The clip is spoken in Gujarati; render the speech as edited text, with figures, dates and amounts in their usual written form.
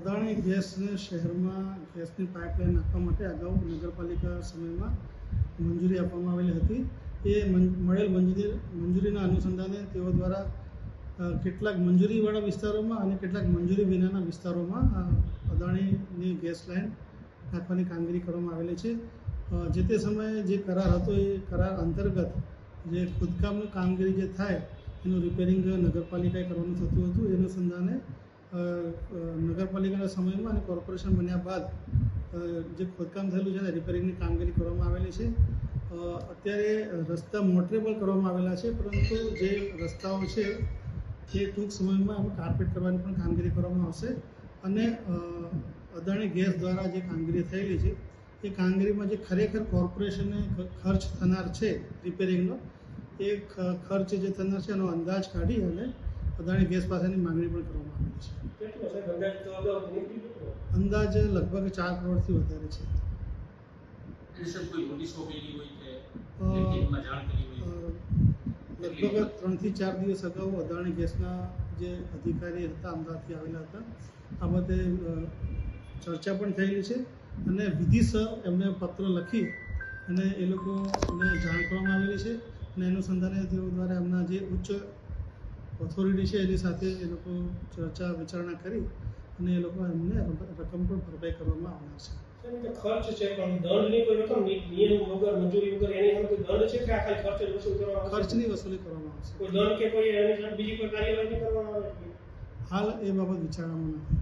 અદાણી ગેસને શહેરમાં ગેસની પાઇપલાઇન નાખવા માટે અગાઉ નગરપાલિકા સમયમાં મંજૂરી આપવામાં આવેલી હતી. એ મળેલ મંજૂરીના અનુસંધાને તેઓ દ્વારા કેટલાક મંજૂરીવાળા વિસ્તારોમાં અને કેટલાક મંજૂરી વિનાના વિસ્તારોમાં અદાણીની ગેસ લાઇન નાખવાની કામગીરી કરવામાં આવેલી છે. જે તે સમયે જે કરાર હતો એ કરાર અંતર્ગત જે ખોદકામની કામગીરી જે થાય એનું રિપેરિંગ નગરપાલિકાએ કરવાનું થતું હતું. એ અનુસંધાને નગરપાલિકાના સમયમાં અને કોર્પોરેશન બન્યા બાદ જે ખોદકામ થયેલું છે અને રિપેરિંગની કામગીરી કરવામાં આવેલી છે. અત્યારે રસ્તા મોટરેબલ કરવામાં આવેલા છે, પરંતુ જે રસ્તાઓ છે એ ટૂંક સમયમાં કાર્પેટ કરવાની પણ કામગીરી કરવામાં આવશે. અને અદાણી ગેસ દ્વારા જે કામગીરી થયેલી છે એ કામગીરીમાં જે ખરેખર કોર્પોરેશનને ખર્ચ થનાર છે રિપેરિંગનો, એ ખર્ચ જે થનાર છે એનો અંદાજ કાઢી અને અદાણી ગેસ પાસેની માંગણી પણ કરવામાં આવેલી છે. અંદાજ લગભગ 4 કરોડથી વધારે છે. લગભગ 3 થી 4 દિવસ અગાઉ અદાણી ગેસના જે અધિકારી હતા અમદાવાદથી આવેલા હતા. આ બાબતે ચર્ચા પણ થયેલી છે અને વિધિસર એમને પત્ર લખી અને એ લોકોને જાણ કરવામાં આવેલી છે. અને અનુસંધાને તેઓ દ્વારા એમના જે ઉચ્ચ ઓથોરિટી છે એની સાથે એ લોકો ચર્ચા વિચારણા કરી અને એ લોકો એમને રકમ પણ ભરપાઈ કરવામાં આવનાર છે. ખર્ચ છે પણ દંડની કોઈ રકમ નિયમ વગર મંજૂરી વગર એની સામે કોઈ દંડ છે કે આ ખાલી ખર્ચ વસૂલ કરવામાં આવશે? ખર્ચની વસૂલી કરવામાં આવશે. કોઈ દંડ કે કોઈ એની સાથે બીજી કોઈ કાર્યવાહી કરવામાં આવે? હાલ એ બાબત વિચારવામાં નથી.